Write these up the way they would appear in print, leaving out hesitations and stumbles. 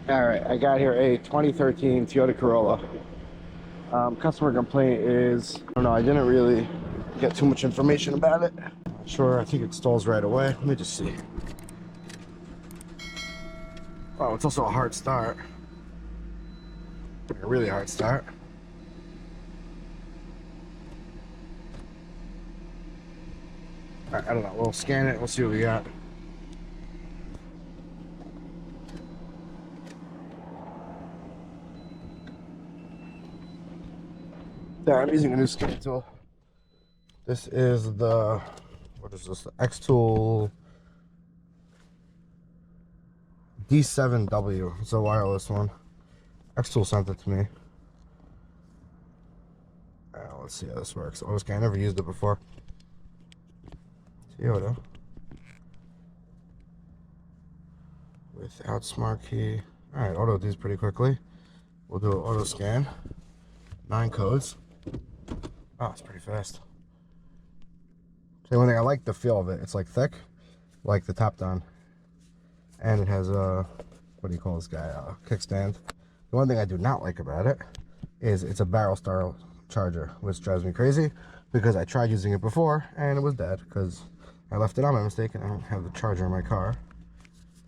All right, I got here a 2013 Toyota Corolla. Customer complaint is, I don't know, I didn't really get too much information about it. Sure, I think it stalls right away. Let me just see. Oh, it's also a hard start. A really hard start. All right, I don't know, we'll scan it, we'll see what we got. There, I'm using a new scan tool. This is the, what is this? The Xtool D7W. It's a wireless one. Xtool sent it to me. Let's see how this works. Auto scan, I never used it before. Toyota. Without smart key. Alright, auto these pretty quickly. We'll do an auto scan. 9 codes. Oh, it's pretty fast. So one thing, I like the feel of it. It's like thick, like the top down. And it has a, what do you call this guy? A kickstand. The one thing I do not like about it is it's a barrel style charger, which drives me crazy because I tried using it before and it was dead because I left it on by mistake and I don't have the charger in my car.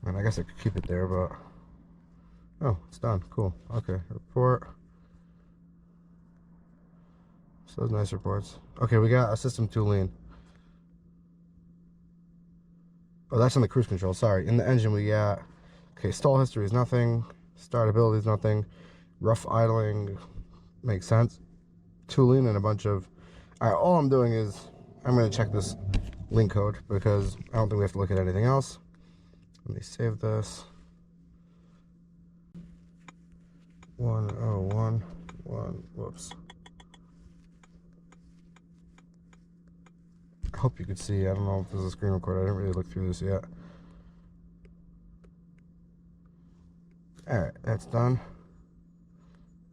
And I guess I could keep it there, but oh, it's done. Cool. Okay, report. So those nice reports. Okay, we got a system tooling. Oh, that's on the cruise control. Sorry. In the engine, we got, okay, stall history is nothing. Startability is nothing. Rough idling makes sense. Tooling and a bunch of, all right, all I'm doing is I'm going to check this link code because I don't think we have to look at anything else. Let me save this. 1011. Whoops. I hope you could see. I don't know if there's a screen recorder. I didn't really look through this yet. Alright, that's done.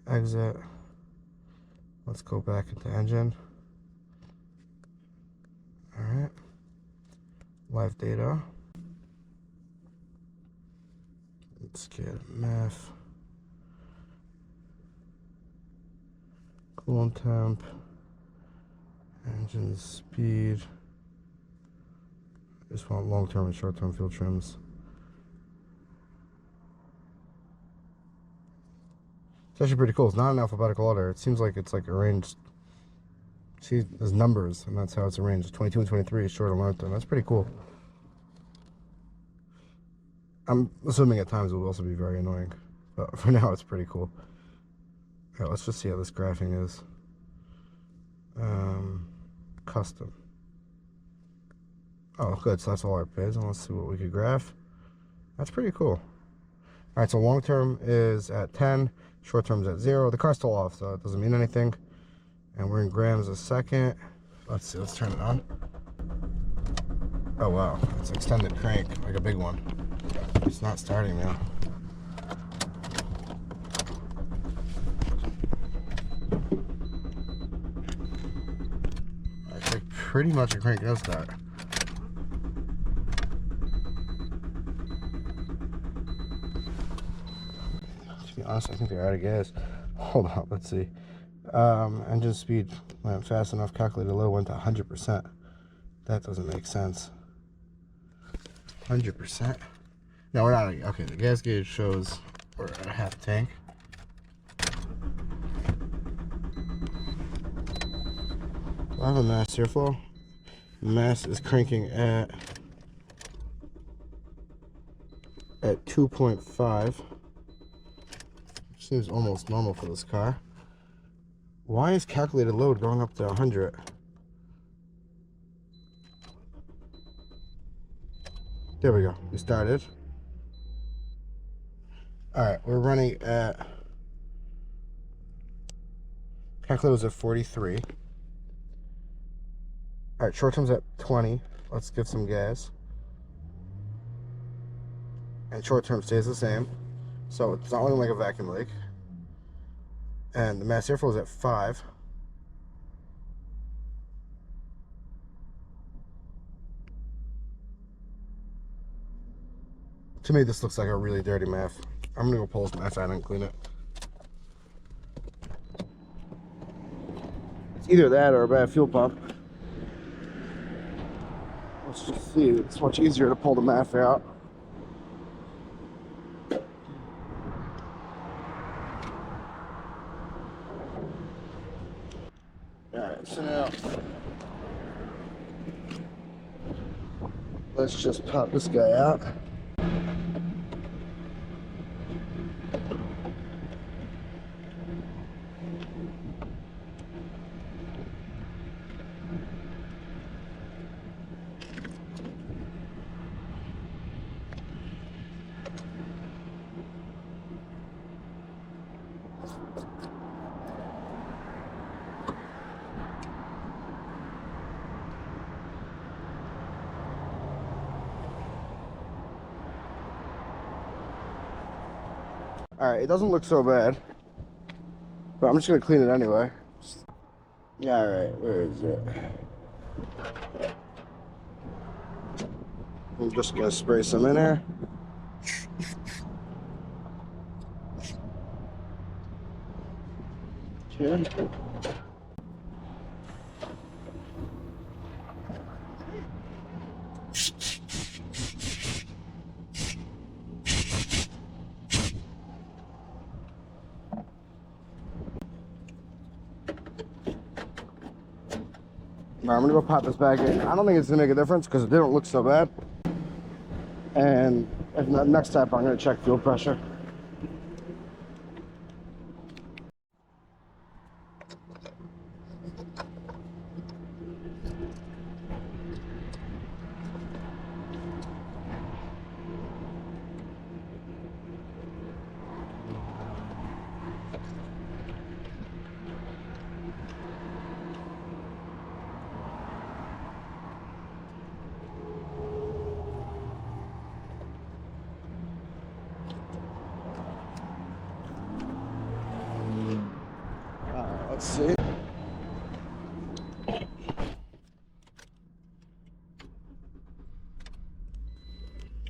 Exit. Let's go back into engine. Alright. Live data. Let's get math. Coolant temp. Engine speed. Just want long-term and short-term fuel trims. It's actually pretty cool. It's not in alphabetical order. It seems like it's like arranged. See, there's numbers, and that's how it's arranged. 22 and 23 is short and long term. That's pretty cool. I'm assuming at times it will also be very annoying, but for now it's pretty cool. All right, let's just see how this graphing is. Custom. Oh, good. So that's all our bids. And let's see what we could graph. That's pretty cool. All right, so long term is at 10, short term is at 0. The car's still off, so it doesn't mean anything. And we're in grams a second. Let's see. Let's turn it on. Oh wow, it's extended crank, like a big one. It's not starting now. Pretty much a crank does start. To be honest, I think they're out of gas. Hold on, let's see. Engine speed went fast enough, calculated low, went to 100%. That doesn't make sense. 100%? No, we're not. Okay, the gas gauge shows we're at a half tank. I have a mass airflow. Mass is cranking at 2.5. Seems almost normal for this car. Why is calculated load going up to 100? There we go. We started. All right, we're running at calculated was at 43. All right, short term's at 20. Let's give some gas. And short term stays the same. So it's not looking like a vacuum leak. And the mass airflow is at 5. To me, this looks like a really dirty math. I'm gonna go pull this mass out and clean it. It's either that or a bad fuel pump. Let's just see. It's much easier to pull the math out. Alright, so now let's just pop this guy out. Alright, it doesn't look so bad, but I'm just going to clean it anyway. Yeah, alright, where is it? I'm just going to spray some in there. Okay. I'm gonna go pop this back in. I don't think it's gonna make a difference because it didn't look so bad. And next step, I'm gonna check fuel pressure. Let's see.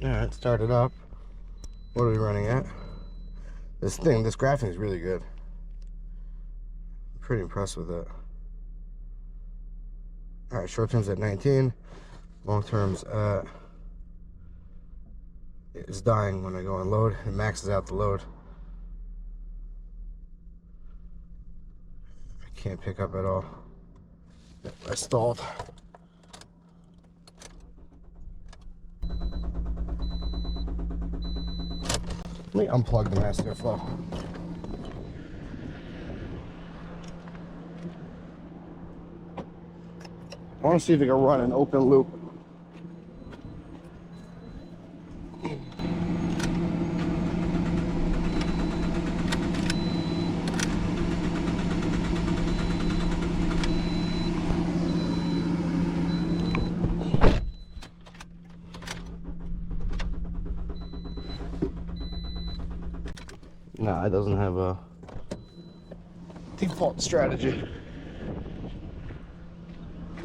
Alright, start it up. What are we running at? This graphing is really good. I'm pretty impressed with it. Alright, short term's at 19. Long term's it's dying when I go on load. It maxes out the load. I can't pick up at all. I stalled. Let me unplug the master flow. I want to see if it can run an open loop. Nah, it doesn't have a default strategy.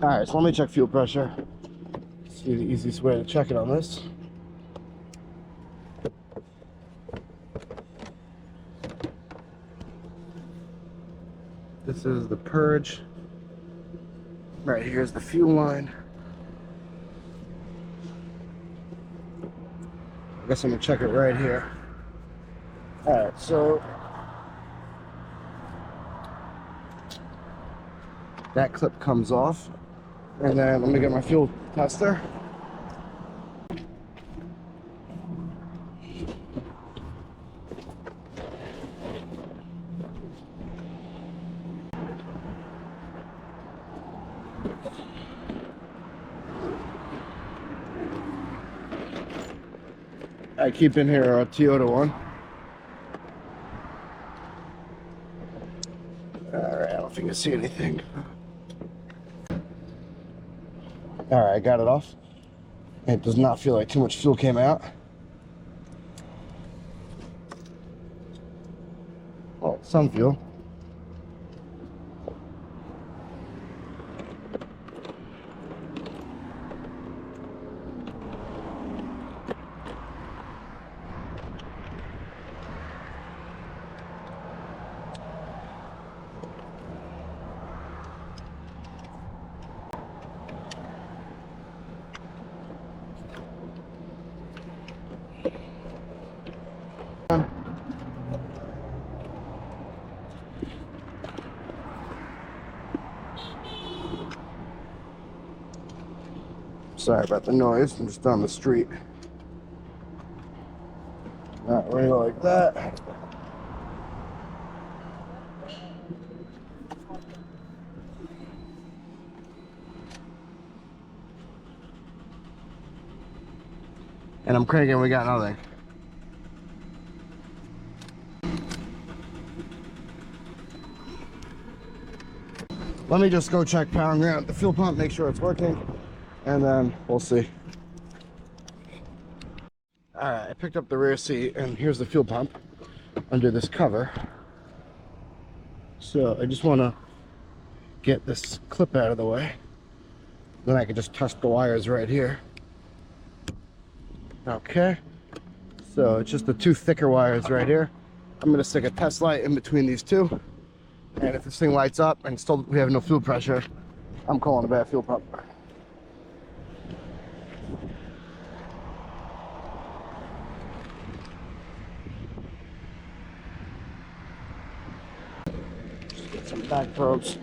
Alright, so let me check fuel pressure. See the easiest way to check it on this. This is the purge. Right here's the fuel line. I guess I'm gonna check it right here. Alright, so that clip comes off, and then let me get my fuel tester. I keep in here a Toyota one. Alright, I don't think I see anything. Alright, I got it off. It does not feel like too much fuel came out. Well, some fuel. Sorry about the noise, I'm just on the street. Not really like that. And I'm cranking, we got nothing. Let me just go check power and ground the fuel pump, make sure it's working, and then we'll see. Alright, I picked up the rear seat, and here's the fuel pump under this cover. So I just want to get this clip out of the way. Then I can just touch the wires right here. Okay, so it's just the two thicker wires right here. I'm going to stick a test light in between these two. And if this thing lights up and still we have no fuel pressure, I'm calling a bad fuel pump. Just get some back probes.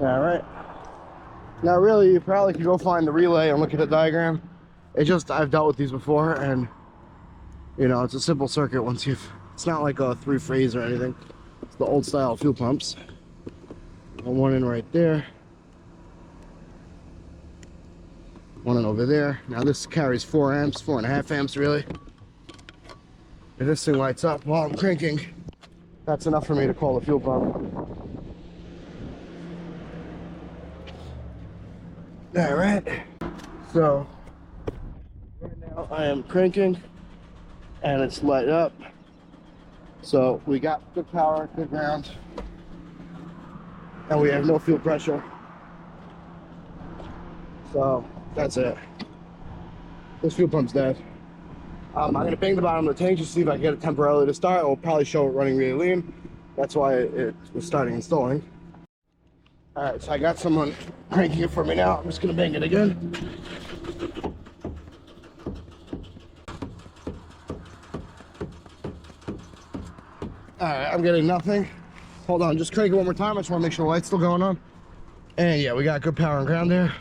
Alright. Now really, you probably could go find the relay and look at the diagram. It's just, I've dealt with these before, and you know, it's a simple circuit once it's not like a three-phase or anything. It's the old style fuel pumps. One in right there. One in over there. Now this carries 4 amps, 4.5 amps really. If this thing lights up while I'm cranking, that's enough for me to call the fuel pump. Alright, so right now I am cranking and it's lit up. So we got good power, good ground, and we have no fuel pressure. So that's it. This fuel pump's dead. I'm going to bang the bottom of the tank just to see if I can get it temporarily to start. It will probably show it running really lean. That's why it was starting installing. Alright, so I got someone cranking it for me now. I'm just going to bang it again. Alright, I'm getting nothing. Hold on, just crank it one more time. I just want to make sure the light's still going on. And yeah, we got good power and ground there.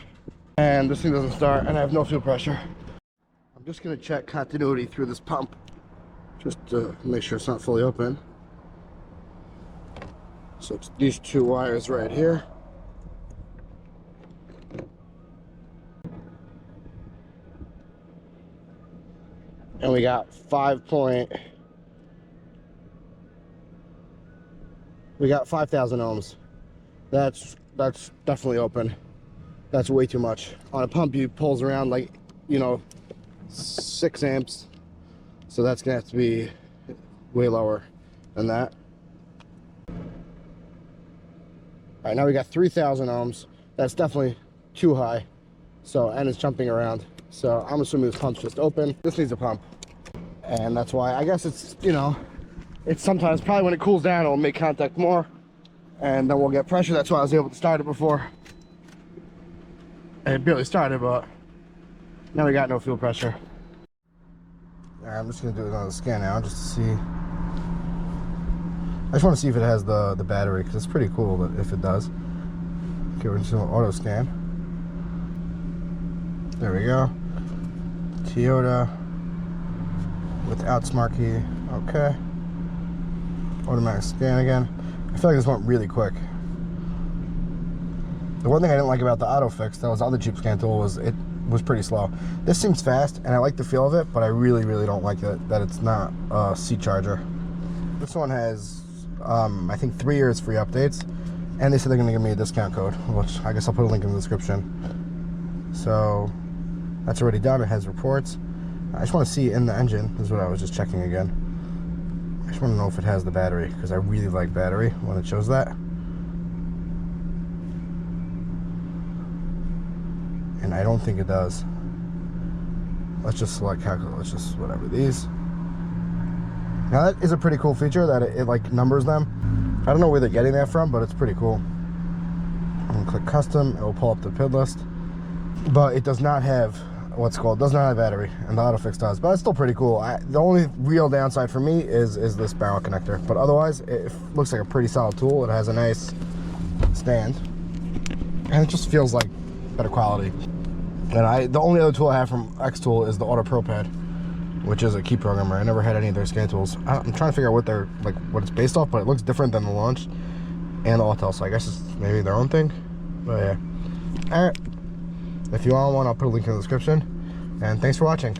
And this thing doesn't start, and I have no fuel pressure. I'm just going to check continuity through this pump, just to make sure it's not fully open. So it's these two wires right here. And we got 5,000 ohms. That's definitely open. That's way too much. On a pump, you pulls around like, you know, 6 amps. So that's gonna have to be way lower than that. All right, now we got 3,000 ohms. That's definitely too high. So, and it's jumping around. So I'm assuming this pump's just open. This needs a pump. And that's why, I guess it's, you know, it's sometimes, probably when it cools down, it'll make contact more. And then we'll get pressure. That's why I was able to start it before. And it barely started, but now we got no fuel pressure. All right, I'm just gonna do another scan now just to see. I just want to see if it has the battery, because it's pretty cool that if it does. Okay, we're just doing an auto scan. There we go. Toyota without smart key. Okay. Automatic scan again. I feel like this went really quick. The one thing I didn't like about the auto fix, that was the other cheap scan tool, was it was pretty slow. This seems fast, and I like the feel of it, but I really don't like that it's not a C charger. This one has, I think 3 years free updates, and they said they're gonna give me a discount code, which I guess I'll put a link in the description. So that's already done. It has reports. I just want to see in the engine. This is what I was just checking again. I just want to know if it has the battery, because I really like battery when it shows that. And I don't think it does. Let's just select calculate. Let's just whatever these. Now that is a pretty cool feature that it like numbers them. I don't know where they're getting that from, but it's pretty cool. I'm gonna click custom, it will pull up the PID list. But it does not have does not have battery, and the AutoFix does. But it's still pretty cool. The only real downside for me is this barrel connector. But otherwise, it looks like a pretty solid tool. It has a nice stand, and it just feels like better quality. And the only other tool I have from Xtool is the Auto Pro Pad, which is a key programmer. I never had any of their scan tools. I'm trying to figure out what it's based off, but it looks different than the Launch and the Autel, so I guess it's maybe their own thing. But yeah. Alright. If you want one, I'll put a link in the description. And thanks for watching.